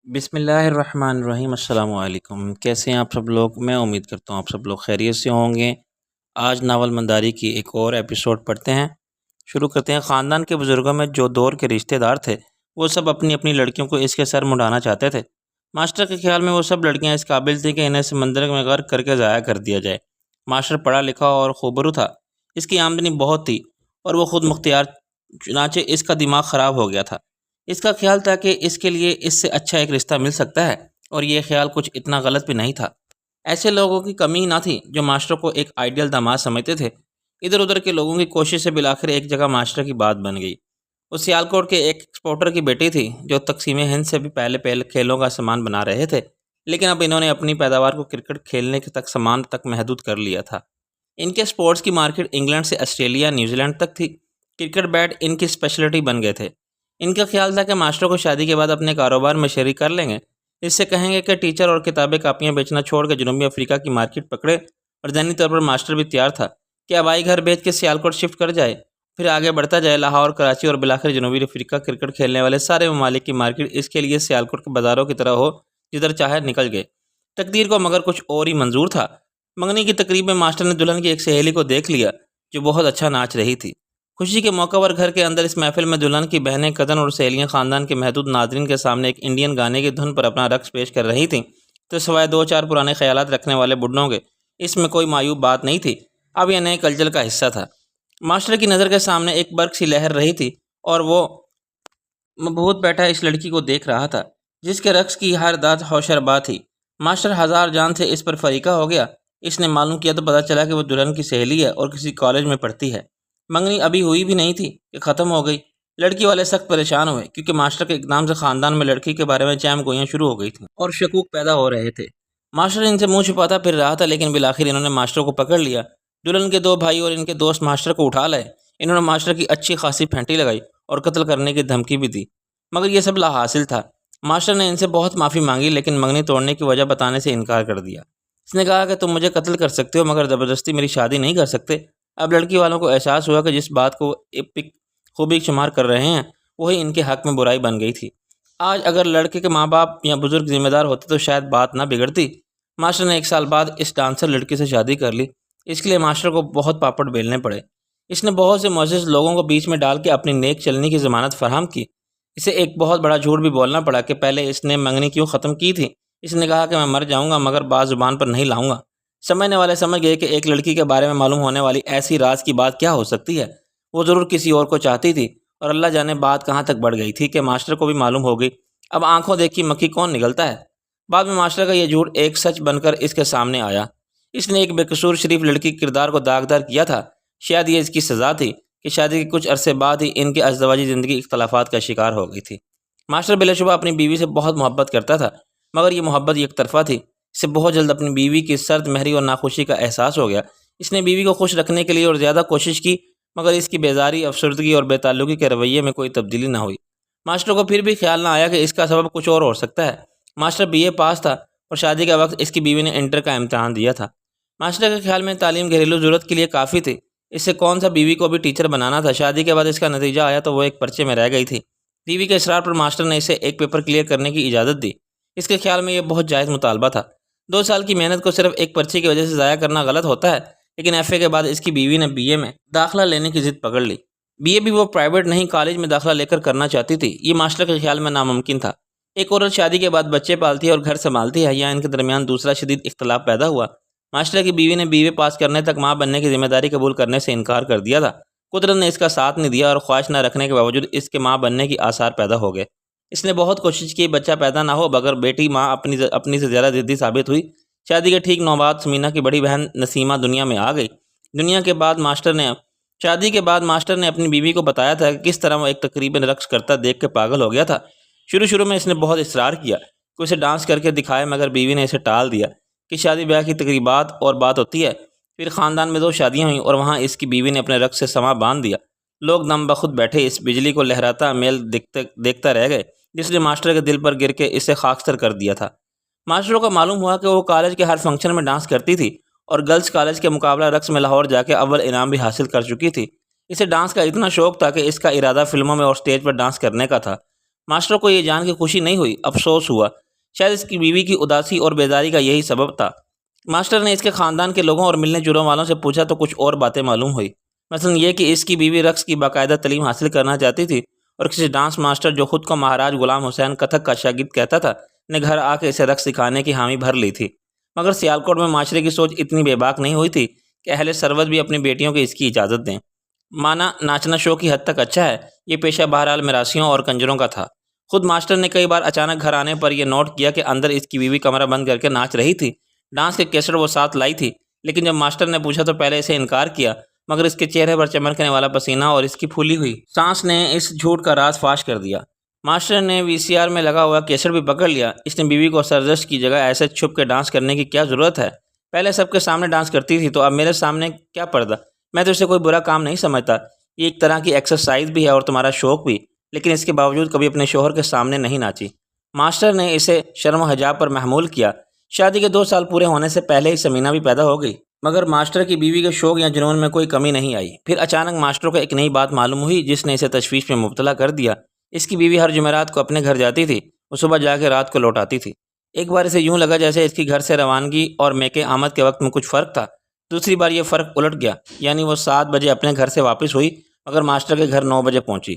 بسم اللہ الرحمن الرحیم۔ السلام علیکم، کیسے ہیں آپ سب لوگ؟ میں امید کرتا ہوں آپ سب لوگ خیریت سے ہوں گے۔ آج ناول منداری کی ایک اور ایپیسوڈ پڑھتے ہیں، شروع کرتے ہیں۔ خاندان کے بزرگوں میں جو دور کے رشتہ دار تھے وہ سب اپنی اپنی لڑکیوں کو اس کے سر منڈانا چاہتے تھے۔ ماسٹر کے خیال میں وہ سب لڑکیاں اس قابل تھیں کہ انہیں سمندر میں غرق کر کے ضائع کر دیا جائے۔ ماسٹر پڑھا لکھا اور خوبرو تھا، اس کی آمدنی بہت تھی اور وہ خود مختار، چنانچہ اس کا دماغ خراب ہو گیا تھا۔ اس کا خیال تھا کہ اس کے لیے اس سے اچھا ایک رشتہ مل سکتا ہے، اور یہ خیال کچھ اتنا غلط بھی نہیں تھا۔ ایسے لوگوں کی کمی نہ تھی جو ماسٹر کو ایک آئیڈیل داماد سمجھتے تھے۔ ادھر ادھر کے لوگوں کی کوشش سے بالآخر ایک جگہ ماسٹر کی بات بن گئی۔ وہ سیالکوٹ کے ایک ایکسپورٹر کی بیٹی تھی جو تقسیم ہند سے بھی پہلے کھیلوں کا سامان بنا رہے تھے، لیکن اب انہوں نے اپنی پیداوار کو کرکٹ کھیلنے کے تک سامان تک محدود کر لیا تھا۔ ان کے سپورٹس کی مارکیٹ انگلینڈ سے آسٹریلیا، نیوزی لینڈ تک تھی۔ کرکٹ بیٹ ان کی اسپیشلٹی بن گئے تھے۔ ان کا خیال تھا کہ ماسٹر کو شادی کے بعد اپنے کاروبار میں شریک کر لیں گے، اس سے کہیں گے کہ ٹیچر اور کتابیں کاپیاں بیچنا چھوڑ کے جنوبی افریقہ کی مارکیٹ پکڑے، اور ذہنی طور پر ماسٹر بھی تیار تھا کہ آبائی گھر بیچ کے سیالکوٹ شفٹ کر جائے، پھر آگے بڑھتا جائے۔ لاہور، کراچی اور بالآخر جنوبی افریقہ کرکٹ کھیلنے والے سارے ممالک کی مارکیٹ اس کے لیے سیالکوٹ کے بازاروں کی طرح ہو، جدھر چاہے نکل گئے۔ تقدیر کو مگر کچھ اور ہی منظور تھا۔ منگنی کی تقریب میں ماسٹر نے دلہن کی ایک سہیلی کو دیکھ لیا جو بہت اچھا ناچ رہی تھی۔ خوشی کے موقع پر گھر کے اندر اس محفل میں دلہن کی بہنیں کزن اور سہیلیاں خاندان کے محدود ناظرین کے سامنے ایک انڈین گانے کی دھن پر اپنا رقص پیش کر رہی تھیں، تو سوائے دو چار پرانے خیالات رکھنے والے بڈھوں کے اس میں کوئی معیوب بات نہیں تھی۔ اب یہ نئے کلچر کا حصہ تھا۔ ماسٹر کی نظر کے سامنے ایک برق سی لہر رہی تھی، اور وہ مبہوت بیٹھا اس لڑکی کو دیکھ رہا تھا جس کے رقص کی ہر داد ہوشربا تھی۔ ماسٹر ہزار جان سے اس پر فریقہ ہو گیا۔ اس نے معلوم کیا تو پتہ چلا کہ وہ دلہن کی سہیلی ہے اور کسی کالج میں پڑھتی ہے۔ منگنی ابھی ہوئی بھی نہیں تھی کہ ختم ہو گئی۔ لڑکی والے سخت پریشان ہوئے کیونکہ ماسٹر کے اقدام سے خاندان میں لڑکی کے بارے میں چہم گوئیاں شروع ہو گئی تھیں اور شکوک پیدا ہو رہے تھے۔ ماسٹر ان سے منہ چھپاتا پھر رہا تھا، لیکن بالآخر انہوں نے ماسٹر کو پکڑ لیا۔ دلہن کے دو بھائی اور ان کے دوست ماسٹر کو اٹھا لائے۔ انہوں نے ماسٹر کی اچھی خاصی پھینٹی لگائی اور قتل کرنے کی دھمکی بھی دی، مگر یہ سب لا حاصل تھا۔ ماسٹر نے ان سے بہت معافی مانگی، لیکن منگنی توڑنے کی وجہ بتانے سے انکار کر دیا۔ اس نے کہا کہ تم مجھے قتل کر سکتے ہو مگر زبردستی میری شادی نہیں کر سکتے۔ اب لڑکی والوں کو احساس ہوا کہ جس بات کو ایپک خوبی شمار کر رہے ہیں وہی ان کے حق میں برائی بن گئی تھی۔ آج اگر لڑکے کے ماں باپ یا بزرگ ذمہ دار ہوتے تو شاید بات نہ بگڑتی۔ ماسٹر نے 1 سال بعد اس ڈانسر لڑکی سے شادی کر لی۔ اس کے لیے ماسٹر کو بہت پاپڑ بیلنے پڑے۔ اس نے بہت سے معزز لوگوں کو بیچ میں ڈال کے اپنی نیک چلنے کی ضمانت فراہم کی۔ اسے ایک بہت بڑا جھوٹ بھی بولنا پڑا کہ پہلے اس نے منگنی کیوں ختم کی تھی۔ اس نے کہا کہ میں مر جاؤں گا مگر بات زبان پر نہیں لاؤں گا۔ سمجھنے والے سمجھ گئے کہ ایک لڑکی کے بارے میں معلوم ہونے والی ایسی راز کی بات کیا ہو سکتی ہے۔ وہ ضرور کسی اور کو چاہتی تھی، اور اللہ جانے بات کہاں تک بڑھ گئی تھی کہ ماسٹر کو بھی معلوم ہو گئی۔ اب آنکھوں دیکھی مکھی کون نگلتا ہے۔ بعد میں ماسٹر کا یہ جھوٹ ایک سچ بن کر اس کے سامنے آیا۔ اس نے ایک بے قصور شریف لڑکی کے کردار کو داغدار کیا تھا۔ شاید یہ اس کی سزا تھی کہ شادی کے کچھ عرصے بعد ہی ان کی ازدواجی زندگی اختلافات کا شکار ہو گئی تھی۔ ماسٹر بلا شبہ اپنی بیوی سے بہت محبت کرتا تھا، مگر یہ محبت یک طرفہ تھی۔ اسے بہت جلد اپنی بیوی کی سرد مہری اور ناخوشی کا احساس ہو گیا۔ اس نے بیوی کو خوش رکھنے کے لیے اور زیادہ کوشش کی، مگر اس کی بیزاری، افسردگی اور بے تعلقی کے رویے میں کوئی تبدیلی نہ ہوئی۔ ماسٹر کو پھر بھی خیال نہ آیا کہ اس کا سبب کچھ اور ہو سکتا ہے۔ ماسٹر BA پاس تھا اور شادی کے وقت اس کی بیوی نے انٹر کا امتحان دیا تھا۔ ماسٹر کے خیال میں تعلیم گھریلو ضرورت کے لیے کافی تھی۔ اس سے کون سا بیوی کو بھی ٹیچر بنانا تھا۔ شادی کے بعد اس کا نتیجہ آیا تو وہ ایک پرچے میں رہ گئی تھی۔ بیوی کے اصرار پر ماسٹر نے اسے ایک پیپر کلیئر کرنے کی اجازت دی۔ اس کے خیال میں یہ بہت جائز مطالبہ تھا۔ 2 سال کی محنت کو صرف ایک پرچے کی وجہ سے ضائع کرنا غلط ہوتا ہے، لیکن FA کے بعد اس کی بیوی نے BA میں داخلہ لینے کی ضد پکڑ لی۔ BA بھی وہ پرائیویٹ نہیں کالج میں داخلہ لے کر کرنا چاہتی تھی۔ یہ ماسٹر کے خیال میں ناممکن تھا۔ ایک عورت شادی کے بعد بچے پالتی ہے اور گھر سنبھالتی ہے، یا ان کے درمیان دوسرا شدید اختلاف پیدا ہوا۔ ماسٹر کی بیوی نے BA پاس کرنے تک ماں بننے کی ذمہ داری قبول کرنے سے انکار کر دیا تھا۔ قدرت نے اس کا ساتھ نہیں دیا اور خواہش نہ رکھنے کے باوجود اس کے ماں بننے کی آثار پیدا ہو گئے۔ اس نے بہت کوشش کی بچہ پیدا نہ ہو، مگر بیٹی ماں اپنی سے زیادہ ضدی ثابت ہوئی۔ شادی کے ٹھیک 9 بعد سمینا کی بڑی بہن نسیمہ دنیا میں آ گئی۔ شادی کے بعد ماسٹر نے اپنی بیوی کو بتایا تھا کہ کس طرح وہ ایک تقریب میں رقص کرتا دیکھ کے پاگل ہو گیا تھا۔ شروع میں اس نے بہت اصرار کیا کہ اسے ڈانس کر کے دکھائے، مگر بیوی نے اسے ٹال دیا کہ شادی بیاہ کی تقریبات اور بات ہوتی ہے۔ پھر خاندان میں 2 شادیاں ہوئیں اور وہاں اس کی بیوی نے اپنے رقص سے سما باندھ دیا۔ لوگ دم بخود بیٹھے اس بجلی کو لہراتا میل دیکھتا رہ گئے جس نے ماسٹر کے دل پر گر کے اسے خاکستر کر دیا تھا۔ ماسٹروں کو معلوم ہوا کہ وہ کالج کے ہر فنکشن میں ڈانس کرتی تھی اور گرلز کالج کے مقابلہ رقص میں لاہور جا کے اول انعام بھی حاصل کر چکی تھی۔ اسے ڈانس کا اتنا شوق تھا کہ اس کا ارادہ فلموں میں اور سٹیج پر ڈانس کرنے کا تھا۔ ماسٹر کو یہ جان کے خوشی نہیں ہوئی، افسوس ہوا۔ شاید اس کی بیوی کی اداسی اور بیزاری کا یہی سبب تھا۔ ماسٹر نے اس کے خاندان کے لوگوں اور ملنے جلنے والوں سے پوچھا تو کچھ اور باتیں معلوم ہوئی، مثلا یہ کہ اس کی بیوی رقص کی باقاعدہ تعلیم حاصل کرنا چاہتی تھی اور کسی ڈانس ماسٹر جو خود کو مہاراج غلام حسین کتھک کا شاگرد کہتا تھا نے گھر آ کے اسے رقص سکھانے کی حامی بھر لی تھی۔ مگر سیالکوٹ میں معاشرے کی سوچ اتنی بے باک نہیں ہوئی تھی کہ اہل ثروت بھی اپنی بیٹیوں کو اس کی اجازت دیں۔ مانا ناچنا شو کی حد تک اچھا ہے، یہ پیشہ بہرحال میراثیوں اور کنجروں کا تھا۔ خود ماسٹر نے کئی بار اچانک گھر آنے پر یہ نوٹ کیا کہ اندر اس کی بیوی کمرہ بند کر کے ناچ رہی تھی۔ ڈانس کے کیسٹ وہ ساتھ لائی تھی، لیکن جب ماسٹر نے پوچھا تو پہلے اسے انکار کیا، مگر اس کے چہرے پر چمکنے والا پسینہ اور اس کی پھولی ہوئی سانس نے اس جھوٹ کا راز فاش کر دیا۔ ماسٹر نے وی سی آر میں لگا ہوا کیسٹ بھی پکڑ لیا۔ اس نے بیوی کو سرزش کی جگہ ایسے چھپ کے ڈانس کرنے کی کیا ضرورت ہے؟ پہلے سب کے سامنے ڈانس کرتی تھی تو اب میرے سامنے کیا پردہ؟ میں تو اسے کوئی برا کام نہیں سمجھتا، یہ ایک طرح کی ایکسرسائز بھی ہے اور تمہارا شوق بھی، لیکن اس کے باوجود کبھی اپنے شوہر کے سامنے نہیں ناچی۔ ماسٹر نے اسے شرم و حجاب پر محمول کیا۔ شادی کے 2 سال پورے ہونے سے پہلے ہی سمینہ بھی پیدا ہو گئی، مگر ماسٹر کی بیوی کے شوق یا جنون میں کوئی کمی نہیں آئی۔ پھر اچانک ماسٹر کو ایک نئی بات معلوم ہوئی جس نے اسے تشویش میں مبتلا کر دیا۔ اس کی بیوی ہر جمعرات کو اپنے گھر جاتی تھی، وہ صبح جا کے رات کو لوٹ آتی تھی۔ ایک بار اسے یوں لگا جیسے اس کی گھر سے روانگی اور میکے آمد کے وقت میں کچھ فرق تھا۔ دوسری بار یہ فرق الٹ گیا، یعنی وہ 7 بجے اپنے گھر سے واپس ہوئی مگر ماسٹر کے گھر 9 بجے پہنچی۔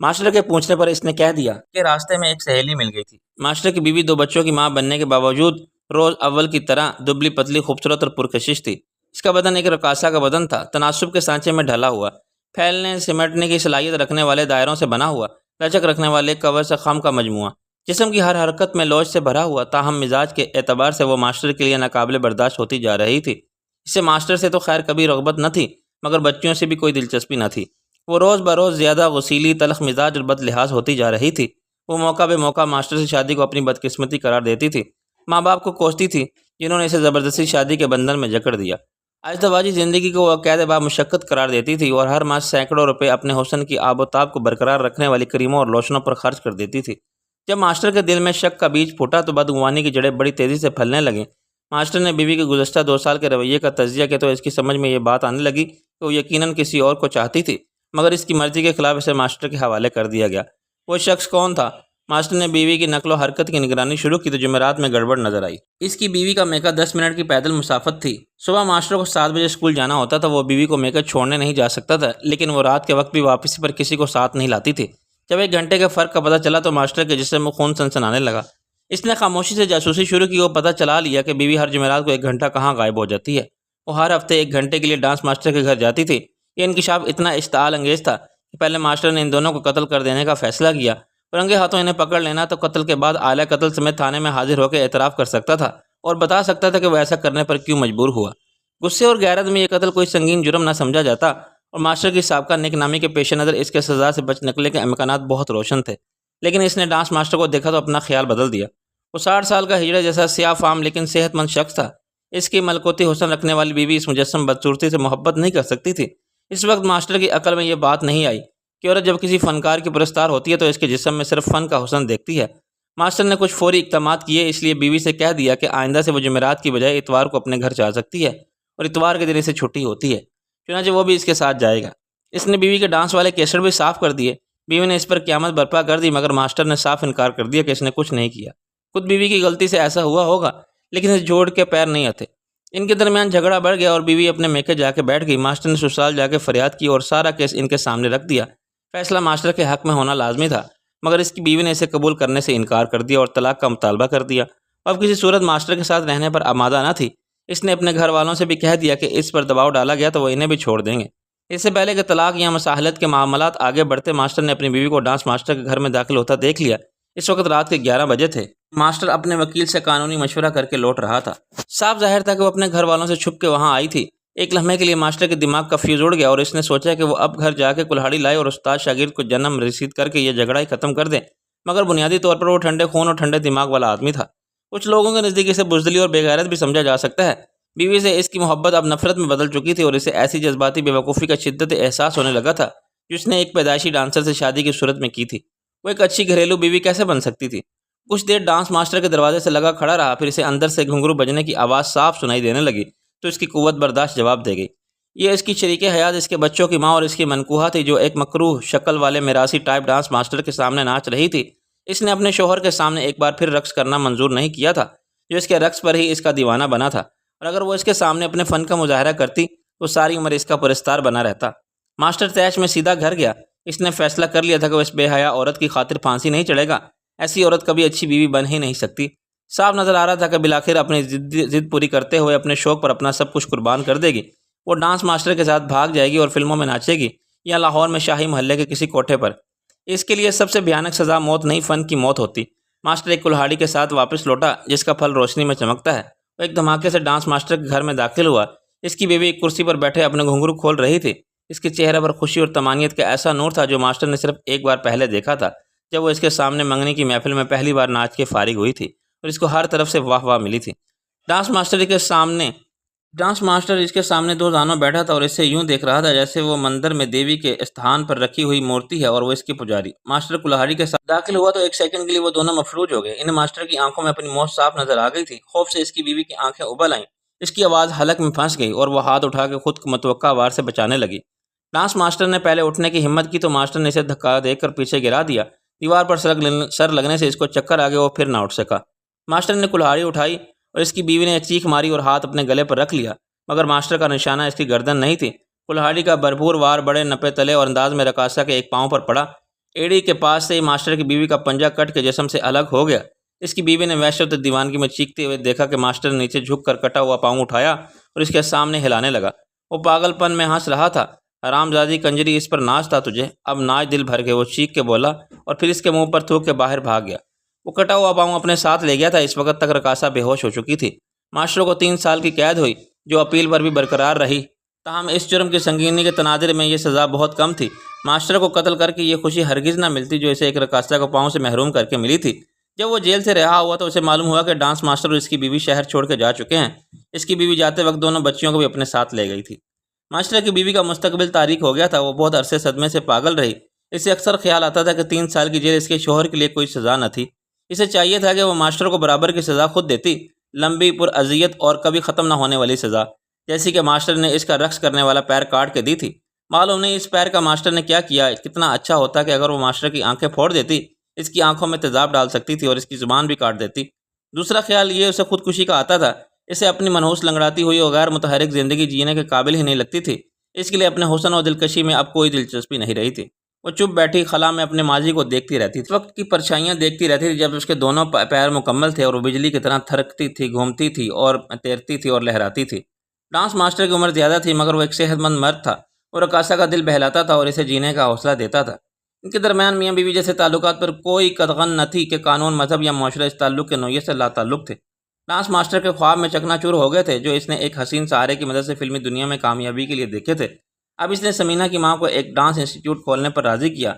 ماسٹر کے پوچھنے پر اس نے کہہ دیا کہ راستے میں ایک سہیلی مل گئی تھی۔ ماسٹر کی بیوی 2 بچوں کی ماں بننے کے باوجود روز اول کی طرح دبلی پتلی خوبصورت اور پرکشش تھی۔ اس کا بدن ایک رقاصہ کا بدن تھا، تناسب کے سانچے میں ڈھلا ہوا، پھیلنے سمٹنے کی صلاحیت رکھنے والے دائروں سے بنا ہوا، لچک رکھنے والے کور سے خم کا مجموعہ، جسم کی ہر حرکت میں لوچ سے بھرا ہوا، تاہم مزاج کے اعتبار سے وہ ماسٹر کے لیے ناقابل برداشت ہوتی جا رہی تھی۔ اسے ماسٹر سے تو خیر کبھی رغبت نہ تھی، مگر بچیوں سے بھی کوئی دلچسپی نہ تھی۔ وہ روز بروز زیادہ غسیلی، تلخ مزاج اور بد لحاظ ہوتی جا رہی تھی۔ وہ موقع بے موقع ماسٹر سے شادی کو اپنی بدقسمتی قرار دیتی تھی۔ ماں باپ کو کوستی تھی جنہوں نے اسے زبردستی شادی کے بندھن میں جکڑ دیا۔ آہستہ واجی زندگی کو وہ قید با مشقت قرار دیتی تھی اور ہر ماہ سینکڑوں روپے اپنے حسن کی آب و تاب کو برقرار رکھنے والی کریموں اور لوشنوں پر خرچ کر دیتی تھی۔ جب ماسٹر کے دل میں شک کا بیج پھوٹا تو بدگمانی کی جڑیں بڑی تیزی سے پھیلنے لگیں۔ ماسٹر نے بیوی کے گزشتہ 2 سال کے رویے کا تجزیہ کیا تو اس کی سمجھ میں یہ بات آنے لگی کہ وہ یقیناً کسی اور کو چاہتی تھی، مگر اس کی مرضی کے خلاف اسے ماسٹر کے حوالے کر دیا گیا۔ وہ شخص کون تھا؟ ماسٹر نے بیوی کی نقل و حرکت کی نگرانی شروع کی تو جمعرات میں گڑبڑ نظر آئی۔ اس کی بیوی کا میکہ 10 منٹ کی پیدل مسافت تھی۔ صبح ماسٹر کو 7 بجے اسکول جانا ہوتا تھا، وہ بیوی کو میکہ چھوڑنے نہیں جا سکتا تھا، لیکن وہ رات کے وقت بھی واپسی پر کسی کو ساتھ نہیں لاتی تھی۔ جب 1 گھنٹے کے فرق کا پتہ چلا تو ماسٹر کے جسم میں خون سنسنانے لگا۔ اس نے خاموشی سے جاسوسی شروع کی، وہ پتہ چلا لیا کہ بیوی ہر جمعرات کو 1 گھنٹہ کہاں غائب ہو جاتی ہے۔ وہ ہر ہفتے 1 گھنٹے کے لیے ڈانس ماسٹر کے گھر جاتی تھی۔ یہ انکشاف اتنا اشتعال انگیز تھا کہ پہلے ماسٹر نے ان دونوں کو قتل کر دینے کا فیصلہ کیا، رنگے ہاتھوں انہیں پکڑ لینا تو قتل کے بعد اعلی قتل سمیت تھانے میں حاضر ہو کے اعتراف کر سکتا تھا اور بتا سکتا تھا کہ وہ ایسا کرنے پر کیوں مجبور ہوا۔ غصے اور غیرت میں یہ قتل کوئی سنگین جرم نہ سمجھا جاتا اور ماسٹر کی سابقہ نیک نامی کے پیش نظر اس کے سزا سے بچ نکلنے کے امکانات بہت روشن تھے، لیکن اس نے ڈانس ماسٹر کو دیکھا تو اپنا خیال بدل دیا۔ وہ 60 سال کا ہجڑے جیسا سیاہ فام لیکن صحت مند شخص تھا۔ اس کی ملکوتی حسن رکھنے والی بیوی اس مجسم بدصورتی سے محبت نہیں کر سکتی تھی۔ اس وقت ماسٹر کی عقل میں یہ بات نہیں آئی کہ عورت جب کسی فنکار کی پرستار ہوتی ہے تو اس کے جسم میں صرف فن کا حسن دیکھتی ہے۔ ماسٹر نے کچھ فوری اقدامات کیے، اس لیے بیوی سے کہہ دیا کہ آئندہ سے وہ جمعرات کی بجائے اتوار کو اپنے گھر جا سکتی ہے اور اتوار کے دن اسے چھٹی ہوتی ہے، چنانچہ وہ بھی اس کے ساتھ جائے گا۔ اس نے بیوی کے ڈانس والے کیسٹ بھی صاف کر دیے۔ بیوی نے اس پر قیامت برپا کر دی، مگر ماسٹر نے صاف انکار کر دیا کہ اس نے کچھ نہیں کیا۔ خود بیوی کی غلطی سے ایسا ہوا ہوگا، لیکن اس جھوٹ کے پیر نہیں آتے۔ ان کے درمیان جھگڑا بڑھ گیا اور بیوی اپنے میکے جا کے بیٹھ گئی۔ ماسٹر نے سسرال جا کے فریاد کی اور سارا کیس ان کے سامنے رکھ دیا۔ فیصلہ ماسٹر کے حق میں ہونا لازمی تھا، مگر اس کی بیوی نے اسے قبول کرنے سے انکار کر دیا اور طلاق کا مطالبہ کر دیا۔ اب کسی صورت ماسٹر کے ساتھ رہنے پر آمادہ نہ تھی۔ اس نے اپنے گھر والوں سے بھی کہہ دیا کہ اس پر دباؤ ڈالا گیا تو وہ انہیں بھی چھوڑ دیں گے۔ اس سے پہلے کہ طلاق یا مصالحت کے معاملات آگے بڑھتے، ماسٹر نے اپنی بیوی کو ڈانس ماسٹر کے گھر میں داخل ہوتا دیکھ لیا۔ اس وقت رات کے 11 بجے تھے۔ ماسٹر اپنے وکیل سے قانونی مشورہ کر کے لوٹ رہا تھا۔ صاف ظاہر تھا کہ وہ اپنے گھر والوں سے چھپ کے وہاں آئی تھی۔ ایک لمحے کے لیے ماسٹر کے دماغ کا فیوز اڑ گیا اور اس نے سوچا کہ وہ اب گھر جا کے کلہاڑی لائے اور استاد شاگرد کو جنم رسید کر کے یہ جھگڑا ہی ختم کر دے، مگر بنیادی طور پر وہ ٹھنڈے خون اور ٹھنڈے دماغ والا آدمی تھا۔ کچھ لوگوں کے نزدیک اسے بزدلی اور بے غیرت بھی سمجھا جا سکتا ہے۔ بیوی سے اس کی محبت اب نفرت میں بدل چکی تھی اور اسے ایسی جذباتی بے وقوفی کا شدت احساس ہونے لگا تھا جس نے ایک پیدائشی ڈانسر سے شادی کی صورت میں کی تھی۔ وہ ایک اچھی گھریلو بیوی کیسے بن سکتی تھی؟ کچھ دیر ڈانس ماسٹر کے دروازے سے لگا کھڑا رہا، پھر اسے اندر سے گھنگرو بجنے کی آواز صاف سنائی دینے لگی تو اس کی قوت برداشت جواب دے گئی۔ یہ اس کی شریک حیات، اس کے بچوں کی ماں اور اس کی منکوہہ تھی جو ایک مکروہ شکل والے میراثی ٹائپ ڈانس ماسٹر کے سامنے ناچ رہی تھی اس نے اپنے شوہر کے سامنے ایک بار پھر رقص کرنا منظور نہیں کیا تھا، جو اس کے رقص پر ہی اس کا دیوانہ بنا تھا، اور اگر وہ اس کے سامنے اپنے فن کا مظاہرہ کرتی تو ساری عمر اس کا پرستار بنا رہتا۔ ماسٹر طیش میں سیدھا گھر گیا۔ اس نے فیصلہ کر لیا تھا کہ وہ اس بے حیا عورت کی خاطر پھانسی نہیں چڑھے گا۔ ایسی عورت کبھی اچھی بیوی بن ہی نہیں سکتی۔ صاف نظر آ رہا تھا کہ بالآخر اپنی ضد پوری کرتے ہوئے اپنے شوق پر اپنا سب کچھ قربان کر دے گی۔ وہ ڈانس ماسٹر کے ساتھ بھاگ جائے گی اور فلموں میں ناچے گی، یا لاہور میں شاہی محلے کے کسی کوٹھے پر۔ اس کے لیے سب سے بھیانک سزا موت نہیں، فن کی موت ہوتی۔ ماسٹر ایک کلہاڑی کے ساتھ واپس لوٹا جس کا پھل روشنی میں چمکتا ہے۔ وہ ایک دھماکے سے ڈانس ماسٹر کے گھر میں داخل ہوا۔ اس کی بیوی ایک کرسی پر بیٹھے اپنے گھنگرو کھول رہی تھی۔ اس کے چہرے پر خوشی اور طمانینت کا ایسا نور تھا جو ماسٹر نے صرف ایک بار پہلے دیکھا تھا، جب وہ اس کے سامنے منگنی کی محفل میں پہلی بار ناچ کے فارغ ہوئی تھی اور اس کو ہر طرف سے واہ واہ ملی تھی۔ ڈانس ماسٹر اس کے سامنے دو زانوں بیٹھا تھا اور اسے یوں دیکھ رہا تھا جیسے وہ مندر میں دیوی کے استھان پر رکھی ہوئی مورتی ہے اور وہ اس کی پجاری۔ ماسٹر کلہاڑی کے ساتھ داخل ہوا تو ایک سیکنڈ کے لیے وہ دونوں مفلوج ہو گئے۔ انہیں ماسٹر کی آنکھوں میں اپنی موت صاف نظر آ گئی تھی۔ خوف سے اس کی بیوی کی آنکھیں ابل آئیں، اس کی آواز حلق میں پھنس گئی اور وہ ہاتھ اٹھا کے خود کو متوقع وار سے بچانے لگی۔ ڈانس ماسٹر نے پہلے اٹھنے کی ہمت کی تو ماسٹر نے اسے دھکا دے کر پیچھے گرا دیا۔ دیوار پر سر لگنے سے اس کو چکر آگے، وہ پھر نہ اٹھ سکا۔ ماسٹر نے کلہاڑی اٹھائی اور اس کی بیوی نے ایک چیخ ماری اور ہاتھ اپنے گلے پر رکھ لیا، مگر ماسٹر کا نشانہ اس کی گردن نہیں تھی۔ کلہاڑی کا بھرپور وار بڑے نپے تلے اور انداز میں رقاصہ کے ایک پاؤں پر پڑا۔ ایڑی کے پاس سے ہی ماسٹر کی بیوی کا پنجہ کٹ کے جسم سے الگ ہو گیا۔ اس کی بیوی نے وحشت اور دیوانگی میں چیختے ہوئے دیکھا کہ ماسٹر نے نیچے جھک کر کٹا ہوا پاؤں اٹھایا اور اس کے سامنے ہلانے لگا۔ وہ پاگل پن میں ہنس رہا تھا۔ حرام زادی کنجری، اس پر ناچ تھا تجھے، اب ناچ دل بھر کے، وہ چیخ کے بولا اور پھر اس کے منہ پر تھوک کے باہر بھاگ گیا۔ وہ کٹا ہوا پاؤں اپنے ساتھ لے گیا تھا۔ اس وقت تک رقاصہ بے ہوش ہو چکی تھی۔ ماسٹر کو 3 سال کی قید ہوئی، جو اپیل پر بھی برقرار رہی، تاہم اس جرم کی سنگینی کے تناظر میں یہ سزا بہت کم تھی۔ ماسٹر کو قتل کر کے یہ خوشی ہرگز نہ ملتی جو اسے ایک رقاصہ کو پاؤں سے محروم کر کے ملی تھی۔ جب وہ جیل سے رہا ہوا تو اسے معلوم ہوا کہ ڈانس ماسٹر اور اس کی بیوی شہر چھوڑ کے جا چکے ہیں۔ اس کی بیوی جاتے وقت دونوں بچیوں کو بھی اپنے ساتھ لے گئی تھی۔ ماسٹر کی بیوی کا مستقبل تاریک ہو گیا تھا۔ وہ بہت عرصے صدمے سے پاگل رہی۔ اسے اکثر خیال آتا تھا کہ 3 سال کی جیل اس کے شوہر کے لیے کوئی سزا نہ تھی۔ اسے چاہیے تھا کہ وہ ماسٹر کو برابر کی سزا خود دیتی، لمبی، پر اذیت اور کبھی ختم نہ ہونے والی سزا، جیسی کہ ماسٹر نے اس کا رقص کرنے والا پیر کاٹ کے دی تھی۔ معلوم نہیں اس پیر کا ماسٹر نے کیا کیا۔ کتنا اچھا ہوتا کہ اگر وہ ماسٹر کی آنکھیں پھوڑ دیتی، اس کی آنکھوں میں تیزاب ڈال سکتی تھی اور اس کی زبان بھی کاٹ دیتی۔ دوسرا خیال یہ اسے خودکشی کا آتا تھا۔ اسے اپنی منحوس لنگڑاتی ہوئی اور غیر متحرک زندگی جینے کے قابل ہی نہیں لگتی تھی۔ اس کے لیے اپنے حسن اور دلکشی میں اب کوئی دلچسپی نہیں رہی تھی۔ وہ چپ بیٹھی خلا میں اپنے ماضی کو دیکھتی رہتی تھی، وقت کی پرچھائیاں دیکھتی رہتی تھی جب اس کے دونوں پیر مکمل تھے اور وہ بجلی کی طرح تھرکتی تھی، گھومتی تھی اور تیرتی تھی اور لہراتی تھی۔ ڈانس ماسٹر کی عمر زیادہ تھی مگر وہ ایک صحت مند مرد تھا۔ وہ رقاصہ کا دل بہلاتا تھا اور اسے جینے کا حوصلہ دیتا تھا۔ ان کے درمیان میاں بیوی جیسے تعلقات پر کوئی قدغن نہ تھی کہ قانون، مذہب یا معاشرہ اس تعلق کے نوعیت سے لا تعلق تھے۔ ڈانس ماسٹر کے خواب میں چکنا چور ہو گئے تھے جو اس نے ایک حسین سہارے کی مدد سے فلمی دنیا میں کامیابی کے لیے دیکھے تھے۔ اب اس نے سمینہ کی ماں کو ایک ڈانس انسٹیٹیوٹ کھولنے پر راضی کیا۔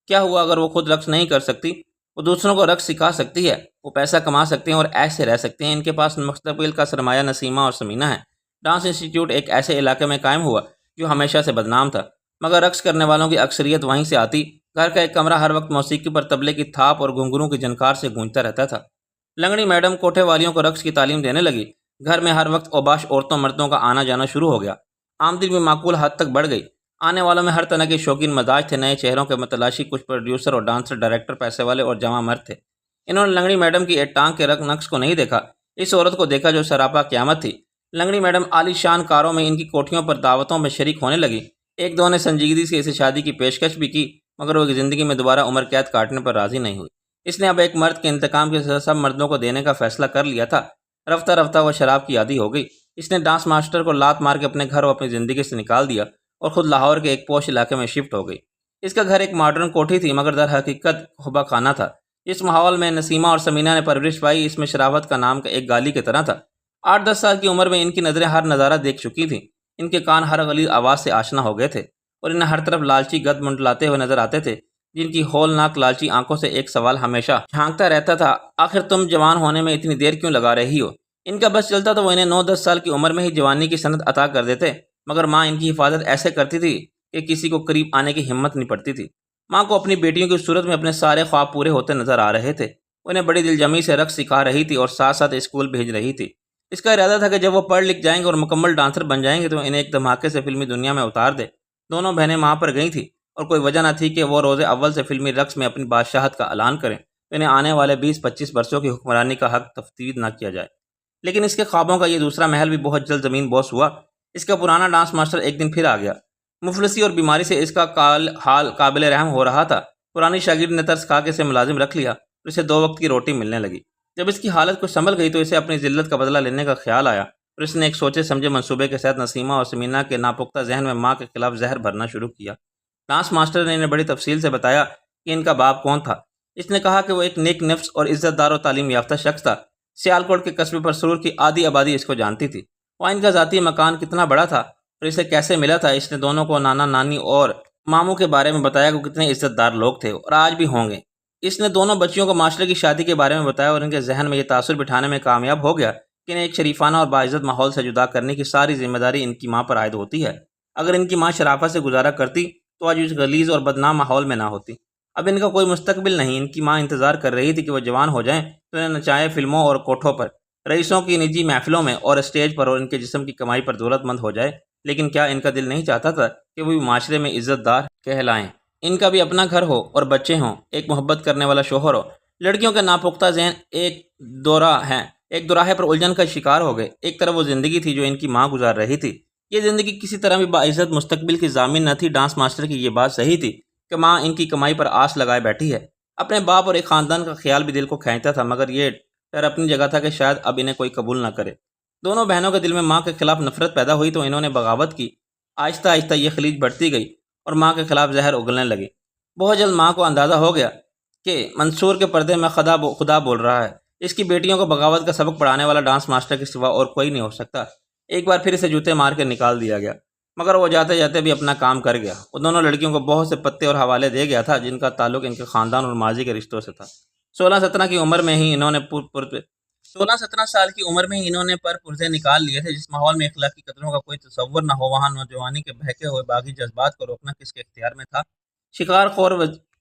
کیا ہوا اگر وہ خود رقص نہیں کر سکتی؟ وہ دوسروں کو رقص سکھا سکتی ہے، وہ پیسہ کما سکتے ہیں اور عیش سے رہ سکتے ہیں۔ ان کے پاس مستقبل کا سرمایہ نسیمہ اور سمینہ ہے۔ ڈانس انسٹیٹیوٹ ایک ایسے علاقے میں قائم ہوا جو ہمیشہ سے بدنام تھا، مگر رقص کرنے والوں کی اکثریت وہیں سے آتی۔ گھر کا ایک کمرہ ہر وقت موسیقی پر طبلے کی تھاپ اور گھنگروں کی جھنکار سے گونجتا رہتا تھا۔ لنگڑی میڈم کوٹھے والیوں کو رقص کی تعلیم دینے لگی۔ گھر میں ہر وقت اوباش عورتوں مردوں کا آنا جانا شروع ہو گیا۔ آمدنی بھی معقول حد تک بڑھ گئی۔ آنے والوں میں ہر طرح کے شوقین مزاج تھے، نئے چہروں کے متلاشی، کچھ پروڈیوسر اور ڈانسر، ڈائریکٹر، پیسے والے اور جوان مرد تھے۔ انہوں نے لنگڑی میڈم کی ایک ٹانگ کے نقص کو نہیں دیکھا، اس عورت کو دیکھا جو سراپا قیامت تھی۔ لنگڑی میڈم عالی شان کاروں میں ان کی کوٹھیوں پر دعوتوں میں شریک ہونے لگی۔ ایک دو نے سنجیدگی سے اسے شادی کی پیشکش بھی کی، مگر وہ زندگی میں دوبارہ عمر قید کاٹنے پر راضی نہیں ہوئی۔ اس نے اب ایک مرد کے انتقام کی سزا سب مردوں کو دینے کا فیصلہ کر لیا تھا۔ رفتہ رفتہ وہ شراب کی عادی ہو گئی۔ اس نے ڈانس ماسٹر کو لات مار کے اپنے گھر اور اپنی زندگی سے نکال دیا اور خود لاہور کے ایک پوش علاقے میں شفٹ ہو گئی۔ اس کا گھر ایک ماڈرن کوٹھی تھی مگر در حقیقت خبا خانہ تھا۔ اس ماحول میں نسیمہ اور سمینہ نے پرورش پائی، اس میں شرافت کا نام کا ایک گالی کی طرح تھا۔ 8-10 سال کی عمر میں ان کی نظریں ہر نظارہ دیکھ چکی تھیں، ان کے کان ہر غلیظ آواز سے آشنا ہو گئے تھے اور انہیں ہر طرف لالچی گد منڈلاتے ہوئے نظر آتے تھے، جن کی ہولناک لالچی آنکھوں سے ایک سوال ہمیشہ جھانکتا رہتا تھا، آخر تم جوان ہونے میں اتنی دیر کیوں لگا رہی ہو؟ ان کا بس چلتا تو وہ انہیں 9-10 سال کی عمر میں ہی جوانی کی سند عطا کر دیتے، مگر ماں ان کی حفاظت ایسے کرتی تھی کہ کسی کو قریب آنے کی ہمت نہیں پڑتی تھی۔ ماں کو اپنی بیٹیوں کی صورت میں اپنے سارے خواب پورے ہوتے نظر آ رہے تھے۔ انہیں بڑی دلجمی سے رقص سکھا رہی تھی اور ساتھ ساتھ اسکول بھیج رہی تھی۔ اس کا ارادہ تھا کہ جب وہ پڑھ لکھ جائیں گے اور مکمل ڈانسر بن جائیں گے تو انہیں ایک دھماکے سے فلمی دنیا میں اتار دے۔ دونوں بہنیں وہاں پر گئی تھیں اور کوئی وجہ نہ تھی کہ وہ روز اول سے فلمی رقص میں اپنی بادشاہت کا اعلان کریں۔ تو انہیں آنے والے 20-25 برسوں کی حکمرانی کا حق تفویض نہ کیا جائے۔ لیکن اس کے خوابوں کا یہ دوسرا محل بھی بہت جلد زمین بوس ہوا۔ اس کا پرانا ڈانس ماسٹر ایک دن پھر آ گیا۔ مفلسی اور بیماری سے اس کا حال قابل رحم ہو رہا تھا۔ پرانی شاگرد نے ترس کھا کے اسے ملازم رکھ لیا اور اسے 2 وقت کی روٹی ملنے لگی۔ جب اس کی حالت کچھ سنبھل گئی تو اسے اپنی ذلت کا بدلہ لینے کا خیال آیا اور اس نے ایک سوچے سمجھے منصوبے کے ساتھ نسیمہ اور سمینہ کے ناپختہ ذہن میں ماں کے خلاف زہر بھرنا شروع کیا۔ ڈانس ماسٹر نے انہیں بڑی تفصیل سے بتایا کہ ان کا باپ کون تھا۔ اس نے کہا کہ وہ ایک نیک نفس اور عزت دار و تعلیم یافتہ شخص تھا۔ سیالکوٹ کے قصبے پر سرور کی آدھی آبادی اس کو جانتی تھی۔ وہاں ان کا ذاتی مکان کتنا بڑا تھا اور اسے کیسے ملا تھا۔ اس نے دونوں کو نانا نانی اور ماموں کے بارے میں بتایا کہ وہ کتنے عزت دار لوگ تھے اور آج بھی ہوں گے۔ اس نے دونوں بچیوں کو معاشرے کی شادی کے بارے میں بتایا اور ان کے ذہن میں یہ تاثر بٹھانے میں کامیاب ہو گیا کہ انہیں ایک شریفانہ اور باعزت ماحول سے جدا کرنے کی ساری ذمہ داری ان کی ماں پر عائد ہوتی ہے۔ اگر ان کی ماں شرافت سے گزارا کرتی تو آج اس غلیظ اور بدنام ماحول میں نہ ہوتی۔ اب ان کا کوئی مستقبل نہیں۔ ان کی ماں انتظار کر رہی تھی کہ وہ جوان ہو جائیں تو انہیں نچائے فلموں اور کوٹھوں پر، رئیسوں کی نجی محفلوں میں اور اسٹیج پر، اور ان کے جسم کی کمائی پر دولت مند ہو جائے۔ لیکن کیا ان کا دل نہیں چاہتا تھا کہ وہ بھی معاشرے میں عزت دار کہلائیں؟ ان کا بھی اپنا گھر ہو اور بچے ہوں، ایک محبت کرنے والا شوہر ہو۔ لڑکیوں کے ناپختہ ذہن ایک دوراہے پر الجھن کا شکار ہو گئے۔ ایک طرف وہ زندگی تھی جو ان کی ماں گزار رہی تھی۔ یہ زندگی کسی طرح بھی باعزت مستقبل کی ضامن نہ تھی۔ ڈانس ماسٹر کی یہ بات صحیح تھی کہ ماں ان کی کمائی پر آس لگائے بیٹھی ہے۔ اپنے باپ اور ایک خاندان کا خیال بھی دل کو کھینچتا تھا، مگر یہ ڈر اپنی جگہ تھا کہ شاید اب انہیں کوئی قبول نہ کرے۔ دونوں بہنوں کے دل میں ماں کے خلاف نفرت پیدا ہوئی تو انہوں نے بغاوت کی۔ آہستہ آہستہ یہ خلیج بڑھتی گئی اور ماں کے خلاف زہر اگلنے لگی۔ بہت جلد ماں کو اندازہ ہو گیا کہ منصور کے پردے میں خدا بول رہا ہے۔ اس کی بیٹیوں کو بغاوت کا سبق پڑھانے والا ڈانس ماسٹر کے سوا اور کوئی نہیں ہو سکتا۔ ایک بار پھر اسے جوتے مار کے نکال دیا گیا، مگر وہ جاتے جاتے بھی اپنا کام کر گیا۔ وہ دونوں لڑکیوں کو بہت سے پتے اور حوالے دے گیا تھا جن کا تعلق ان کے خاندان اور ماضی کے رشتوں سے تھا۔ 16-17 کی عمر میں ہی انہوں نے 16-17 سال کی عمر میں ہی انہوں نے پر پرزے نکال لیے تھے۔ جس ماحول میں اخلاقی قدروں کا کوئی تصور نہ ہو، وہاں نوجوانی کے بہکے ہوئے باغی جذبات کو روکنا کس کے اختیار میں تھا؟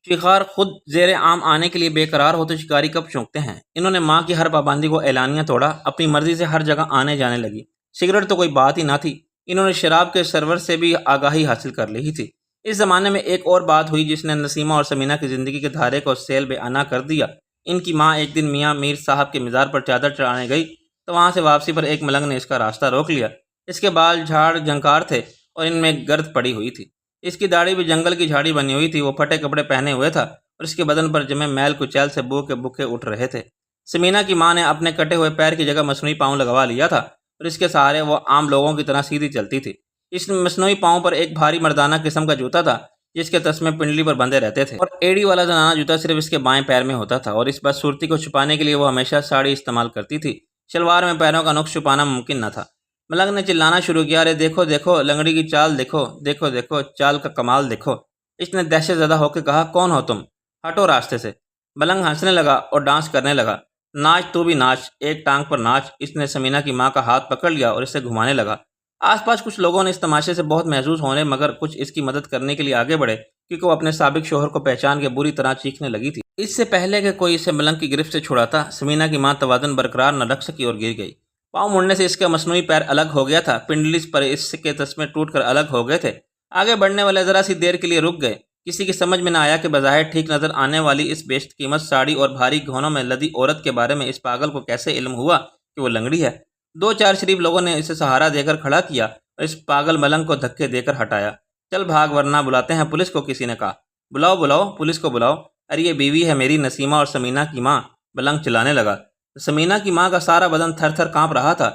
شکار خود زیر عام آنے کے لیے بے قرار ہو تو شکاری کب چونکتے ہیں؟ انہوں نے ماں کی ہر پابندی کو اعلانیہ توڑا، اپنی مرضی سے ہر جگہ آنے جانے لگی۔ سگریٹ تو کوئی بات ہی نہ تھی۔ انہوں نے شراب کے سرور سے بھی آگاہی حاصل کر لی تھی۔ اس زمانے میں ایک اور بات ہوئی جس نے نسیمہ اور سمینہ کی زندگی کے دھارے کو سیل بے انا کر دیا۔ ان کی ماں ایک دن میاں میر صاحب کے مزار پر چادر چڑھانے گئی تو وہاں سے واپسی پر ایک ملنگ نے اس کا راستہ روک لیا۔ اس کے بال جھاڑ جھنکار تھے اور ان میں گرد پڑی ہوئی تھی۔ اس کی داڑھی بھی جنگل کی جھاڑی بنی ہوئی تھی۔ وہ پھٹے کپڑے پہنے ہوئے تھا اور اس کے بدن پر جمے میل کچیل سے بو کے بکھے اٹھ رہے تھے۔ سمینہ کی ماں نے اپنے کٹے ہوئے پیر کی جگہ مصنوعی پاؤں لگوا لیا تھا اور اس کے سہارے وہ عام لوگوں کی طرح سیدھی چلتی تھی۔ اس مصنوعی پاؤں پر ایک بھاری مردانہ قسم کا جوتا تھا جس کے تسمے پنڈلی پر بندھے رہتے تھے، اور ایڑی والا زنانہ جوتا صرف اس کے بائیں پیر میں ہوتا تھا، اور اس بدصورتی کو چھپانے کے لیے وہ ہمیشہ ساڑی استعمال کرتی تھی۔ شلوار میں پیروں کا نقش چھپانا ممکن نہ تھا۔ ملنگ نے چلانا شروع کیا، ارے دیکھو دیکھو لنگڑی کی چال دیکھو، دیکھو دیکھو چال کا کمال دیکھو۔ اس نے دہشت زدہ ہو کے کہا، کون ہو تم؟ ہٹو راستے سے۔ ملنگ ہنسنے لگا اور ڈانس کرنے لگا۔ ناچ تو بھی ناچ، ایک ٹانگ پر ناچ۔ اس نے سمینہ کی ماں کا ہاتھ پکڑ لیا اور اسے گھمانے لگا۔ آس پاس کچھ لوگوں نے اس تماشے سے بہت محظوظ ہونے مگر کچھ اس کی مدد کرنے کے لیے آگے بڑھے کیونکہ وہ اپنے سابق شوہر کو پہچان کے بری طرح چیخنے لگی تھی۔ اس سے پہلے کہ کوئی اسے ملنگ کی گرفت سے چھڑاتا، سمینہ کی ماں توازن برقرار نہ رکھ سکی اور گر گئی۔ پاؤں مڑنے سے اس کا مصنوعی پیر الگ ہو گیا تھا، پنڈلی پر اس کے تسمے ٹوٹ کر الگ ہو گئے تھے۔ آگے بڑھنے والے ذرا سی دیر کے لیے رک گئے۔ کسی کی سمجھ میں نہ آیا کہ بظاہر ٹھیک نظر آنے والی اس بیشت قیمت ساڑی اور بھاری گہنوں میں لدی عورت کے بارے میں اس پاگل کو کیسے علم ہوا کہ وہ لنگڑی ہے؟ 2-4 شریف لوگوں نے اسے سہارا دے کر کھڑا کیا اور اس پاگل ملنگ کو دھکے دے کر ہٹایا۔ چل بھاگ ورنہ بلاتے ہیں پولیس کو، کسی نے کہا۔ بلاؤ بلاؤ پولیس کو بلاؤ، ارے یہ بیوی ہے میری، نسیمہ اور سمینہ کی ماں، ملنگ چلانے لگا۔ سمینہ کی ماں کا سارا بدن تھر تھر کانپ رہا تھا۔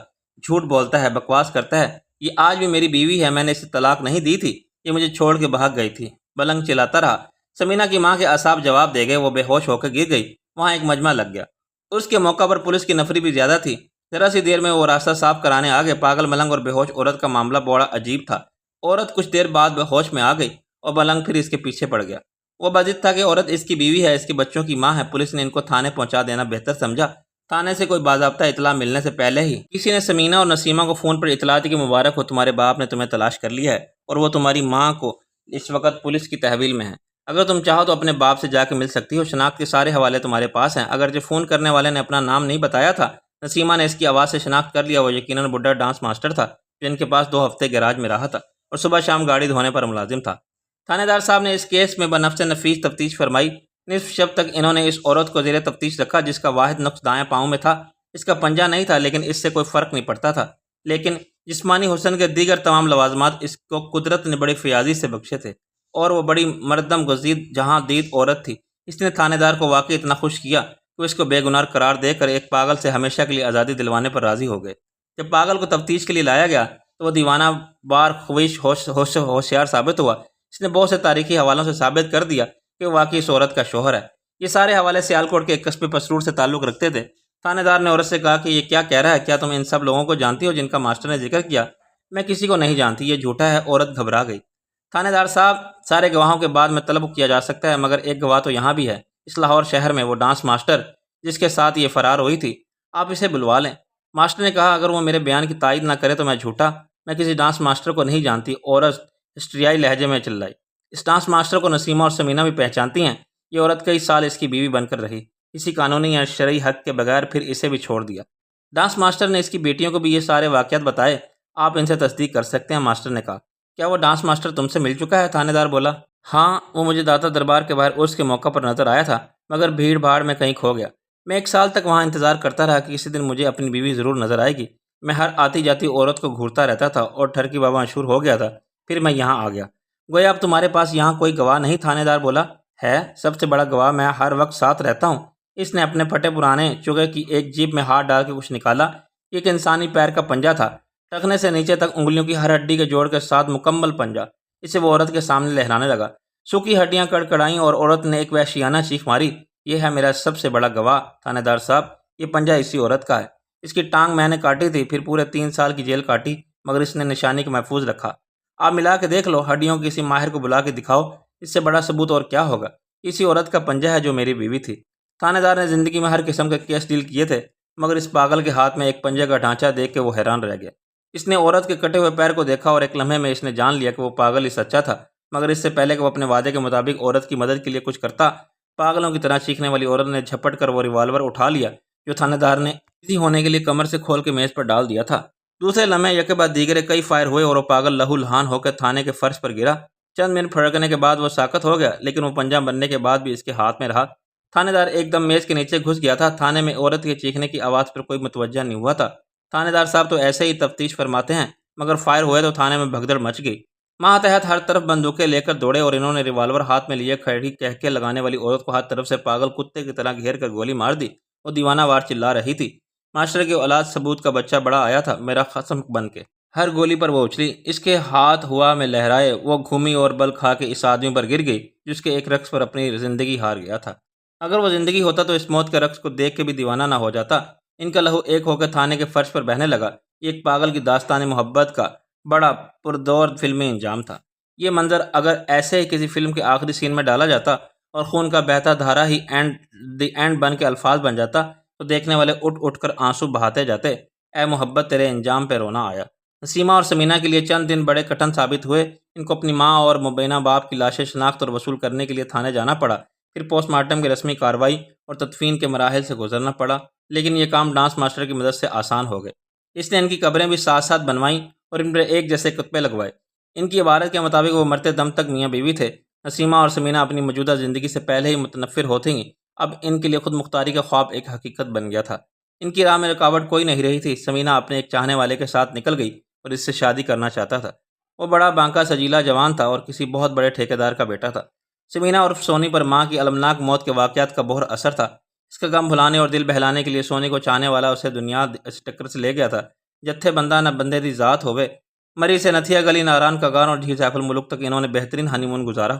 جھوٹ بولتا ہے، بکواس کرتا ہے، یہ آج بھی میری بیوی ہے، میں نے اسے طلاق نہیں دی تھی، یہ مجھے چھوڑ کے بھاگ گئی تھی۔ ملنگ چلاتا رہا۔ سمینہ کی ماں کے اعصاب جواب دے گئے، وہ بے ہوش ہو کے گر گئی۔ وہاں ایک مجمع لگ گیا۔ اس کے موقع پر پولیس کی نفری بھی زیادہ تھی۔ ذرا سی دیر میں وہ راستہ صاف کرانے آ گئے۔ پاگل ملنگ اور بے ہوش عورت کا معاملہ بڑا عجیب تھا۔ عورت کچھ دیر بعد بے ہوش میں آ گئی اور ملنگ پھر اس کے پیچھے پڑ گیا۔ وہ بضد تھا کہ عورت اس کی بیوی ہے، اس کے بچوں کی ماں ہے۔ پولیس نے ان کو تھانے پہنچا دینا بہتر سمجھا۔ تھانے سے کوئی باضابطہ اطلاع ملنے سے پہلے ہی کسی نے سمینہ اور نسیمہ کو فون پر اطلاع دی کہ مبارک ہو، تمہارے باپ نے تمہیں تلاش کر لیا ہے اور وہ تمہاری ماں کو اس وقت پولیس کی تحویل میں ہے۔ اگر تم چاہو تو اپنے باپ سے جا کے مل سکتی ہو، شناخت کے سارے حوالے تمہارے پاس ہیں۔ اگرچہ فون کرنے والے نے اپنا نام نہیں بتایا تھا، نسیمہ نے اس کی آواز سے شناخت کر لیا۔ وہ یقیناً بڈھا ڈانس ماسٹر تھا جو ان کے پاس 2 ہفتے گیراج میں رہا تھا اور صبح شام گاڑی دھونے پر ملازم تھا۔ تھانے دار صاحب نے اس کیس میں بنفس نفیس تفتیش فرمائی نصف شب تک انہوں نے اس عورت کو زیر تفتیش رکھا جس کا واحد نقص دائیں پاؤں میں تھا۔ اس کا پنجہ نہیں تھا لیکن اس سے کوئی فرق نہیں پڑتا تھا، لیکن جسمانی حسن کے دیگر تمام لوازمات اس کو قدرت نے بڑی فیاضی سے بخشے تھے، اور وہ بڑی مردم گزید جہاں دید عورت تھی۔ اس نے تھانے دار کو واقعی اتنا خوش کیا کہ اس کو بے گناہ قرار دے کر ایک پاگل سے ہمیشہ کے لیے آزادی دلوانے پر راضی ہو گئے۔ جب پاگل کو تفتیش کے لیے لایا گیا تو وہ دیوانہ بار خویش ہوشیار ثابت ہوا۔ اس نے بہت سے تاریخی حوالوں سے ثابت کر دیا کہ وہ واقعی اس عورت کا شوہر ہے۔ یہ سارے حوالے سیالکوٹ کے ایک قصبے پسرور سے تعلق رکھتے تھے۔ تھانے دار نے عورت سے کہا کہ یہ کیا کہہ رہا ہے؟ کیا تم ان سب لوگوں کو جانتی ہو جن کا ماسٹر نے ذکر کیا؟ میں کسی کو نہیں جانتی، یہ جھوٹا ہے۔ عورت گھبرا گئی۔ تھانے دار صاحب، سارے گواہوں کے بعد میں طلب کیا جا سکتا ہے، مگر ایک گواہ تو یہاں بھی ہے، اس لاہور شہر میں، وہ ڈانس ماسٹر جس کے ساتھ یہ فرار ہوئی تھی۔ آپ اسے بلوا لیں۔ ماسٹر نے کہا اگر وہ میرے بیان کی تائید نہ کرے تو میں جھوٹا، میں کسی ڈانس ماسٹر کو نہیں جانتی۔ عورت ہسٹریائی لہجے میں چلائی۔ اس ڈانس ماسٹر کو نسیمہ اور سمینہ بھی پہچانتی ہیں۔ یہ عورت کئی سال اس کی بیوی بن کر رہی، کسی قانونی یا شرعی حق کے بغیر، پھر اسے بھی چھوڑ دیا۔ ڈانس ماسٹر نے اس کی بیٹیوں کو بھی یہ سارے واقعات بتائے۔ آپ ان سے تصدیق کر سکتے ہیں، ماسٹر نے کہا۔ کیا وہ ڈانس ماسٹر تم سے مل چکا ہے؟ تھانے دار بولا۔ ہاں، وہ مجھے داتا دربار کے باہر عرس کے موقع پر نظر آیا تھا، مگر بھیڑ بھاڑ میں کہیں کھو گیا۔ میں 1 سال تک وہاں انتظار کرتا رہا کہ کسی دن مجھے اپنی بیوی ضرور نظر آئے گی۔ میں ہر آتی جاتی عورت کو گھورتا رہتا تھا اور ٹھرکی بابا مشہور ہو گیا تھا، پھر میں یہاں آ گیا۔ گویا اب تمہارے پاس یہاں کوئی گواہ نہیں؟ تھانے دار بولا۔ ہے، سب سے بڑا گواہ میں ہر وقت ساتھ رہتا ہوں۔ اس نے اپنے پھٹے پرانے چگے کی ایک جیب میں ہاتھ ڈال کے کچھ نکالا۔ یہ ایک انسانی پیر کا پنجہ تھا، ٹخنے سے نیچے تک انگلیوں کی ہر ہڈی کے جوڑ کے ساتھ مکمل پنجہ۔ اسے وہ عورت کے سامنے لہرانے لگا۔ سوکھی ہڈیاں کڑکڑائیں اور عورت نے ایک وحشیانہ چیخ ماری۔ یہ ہے میرا سب سے بڑا گواہ تھانے دار صاحب، یہ پنجہ اسی عورت کا ہے۔ اس کی ٹانگ میں نے کاٹی تھی، پھر پورے 3 سال کی جیل کاٹی، مگر اس نے نشانی کو محفوظ رکھا۔ آپ ملا کے دیکھ لو، ہڈیوں کی کسی ماہر کو بلا کے دکھاؤ، اس سے بڑا ثبوت اور کیا ہوگا؟ اسی عورت کا پنجہ ہے جو میری بیوی تھی۔ تھانے دار نے زندگی میں ہر قسم کے کیس ڈیل کیے تھے، مگر اس پاگل کے ہاتھ میں ایک پنجے کا ڈھانچہ دیکھ کے وہ حیران رہ گیا۔ اس نے عورت کے کٹے ہوئے پیر کو دیکھا اور ایک لمحے میں اس نے جان لیا کہ وہ پاگل ہی سچا تھا، مگر اس سے پہلے کہ وہ اپنے وعدے کے مطابق عورت کی مدد کے لیے کچھ کرتا، پاگلوں کی طرح چیخنے والی عورت نے جھپٹ کر وہ ریوالور اٹھا لیا جو تھانے دار نے ایزی ہونے کے لیے کمر سے کھول کے میز پر ڈال دیا تھا۔ دوسرے لمحے یکے بعد دیگرے کئی فائر ہوئے اور وہ پاگل لہو لہان ہو کر تھانے کے فرش پر گرا۔ چند منٹ پھڑکنے کے بعد وہ ساکت ہو گیا، لیکن وہ پنجہ بننے کے بعد بھی اس کے ہاتھ میں رہا۔ تھانے دار ایک دم میز کے نیچے گھس گیا تھا۔ تھانے میں عورت کے چیخنے کی آواز پر کوئی متوجہ نہیں ہوا تھا۔ تھانے دار صاحب تو ایسے ہی تفتیش فرماتے ہیں، مگر فائر ہوئے تو تھانے میں بھگدڑ مچ گئی۔ ماتحت ہر طرف بندوقیں لے کر دوڑے اور انہوں نے ریوالور ہاتھ میں لیے کھڑی کہکے لگانے والی عورت کو ہر طرف سے پاگل کتے کی طرح گھیر کر گولی مار دی۔ وہ دیوانہ وار چلا رہی تھی۔ معاشرے کی اولاد ثبوت کا بچہ بڑا آیا تھا، میرا خصم بن کے۔ ہر گولی پر وہ اچھلی، اس کے ہاتھ ہوا میں لہرائے، وہ گھومی اور بل کھا کے اس آدمی پر گر گئی جس کے ایک رقص پر اپنی زندگی ہار گیا تھا۔ اگر وہ زندگی ہوتا تو اس موت کے رقص کو دیکھ کے بھی دیوانہ نہ ہو جاتا۔ ان کا لہو ایک ہو کے تھانے کے فرش پر بہنے لگا۔ یہ ایک پاگل کی داستان محبت کا بڑا پردور فلمی انجام تھا۔ یہ منظر اگر ایسے ہی کسی فلم کے آخری سین میں ڈالا جاتا اور خون کا بہتا دھارا ہی دی اینڈ بن کے الفاظ بن جاتا تو دیکھنے والے اٹھ اٹھ کر آنسو بہاتے جاتے۔ اے محبت، تیرے انجام پہ رونا آیا۔ نسیمہ اور سمینہ کے لیے چند دن بڑے کٹھن ثابت ہوئے۔ ان کو اپنی ماں اور مبینہ باپ کی لاشیں شناخت اور وصول کرنے کے لیے تھانے جانا پڑا، پھر پوسٹ مارٹم کی رسمی کارروائی اور تدفین کے مراحل سے گزرنا پڑا، لیکن یہ کام ڈانس ماسٹر کی مدد سے آسان ہو گئے۔ اس نے ان کی قبریں بھی ساتھ ساتھ بنوائیں اور ان پر ایک جیسے کتبے لگوائے۔ ان کی عبارت کے مطابق وہ مرتے دم تک میاں بیوی تھے۔ نسیمہ اور سمینہ اپنی موجودہ زندگی سے پہلے ہی متنفر ہوتی ہیں، اب ان کے لیے خود مختاری کا خواب ایک حقیقت بن گیا تھا۔ ان کی راہ میں رکاوٹ کوئی نہیں رہی تھی۔ سمینہ اپنے ایک چاہنے والے کے ساتھ نکل گئی اور اس سے شادی کرنا چاہتا تھا۔ وہ بڑا بانکا سجیلا جوان تھا اور کسی بہت بڑے ٹھیکیدار کا بیٹا تھا۔ سمینہ اور سونی پر ماں کی المناک موت کے واقعات کا بہر اثر تھا۔ اس کا غم بھلانے اور دل بہلانے کے لیے سونی کو چاہنے والا اسے دنیا اس ٹکر سے لے گیا تھا۔ جتھے بندہ نہ بندے دی ذات ہوئے، مری سے نتھیا گلی، ناران کا گان اور جھیل سیف الملک تک انہوں نے بہترین ہنی مون گزارا۔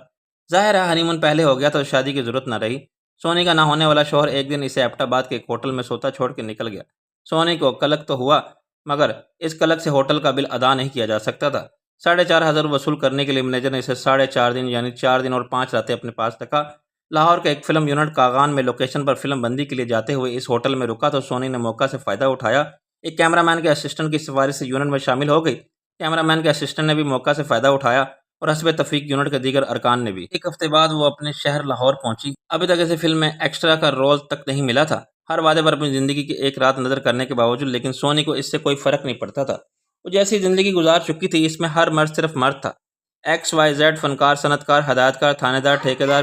ظاہر ہے ہنی مون پہلے ہو گیا تو شادی کی ضرورت نہ رہی۔ سونی کا نہ ہونے والا شوہر ایک دن اسے ایبٹ آباد کے ایک ہوٹل میں سوتا چھوڑ کے نکل گیا۔ سونی کو کلک تو ہوا، مگر اس کلک سے ہوٹل کا بل ادا نہیں کیا جا سکتا تھا۔ 4,500 وصول کرنے کے لیے مینیجر نے اسے 4.5 دن یعنی 4 دن اور 5 راتیں اپنے پاس رکھا۔ لاہور کے ایک فلم یونٹ کاغان میں لوکیشن پر فلم بندی کے لیے جاتے ہوئے اس ہوٹل میں رکا تو سونی نے موقع سے فائدہ اٹھایا۔ ایک کیمرہ مین کے اسسٹنٹ کی سفارش سے یونٹ میں شامل ہو گئی۔ کیمرہ مین کے اسسٹنٹ نے بھی موقع سے فائدہ اٹھایا اور حسب تفریق یونٹ کے دیگر ارکان نے بھی۔ 1 ہفتے بعد وہ اپنے شہر لاہور پہنچی۔ ابھی تک اسے فلم میں ایکسٹرا کا رول تک نہیں ملا تھا۔ ہر وعدے پر اپنی زندگی کی ایک رات نظر کرنے کے باوجود لیکن سونی کو اس سے کوئی فرق نہیں پڑتا تھا۔ وہ جیسی زندگی گزار چکی تھی، اس میں ہر مرد صرف مرد تھا۔ XYZ، فنکار، صنعت کار، ہدایت کار، تھانے دار، ٹھیکیدار،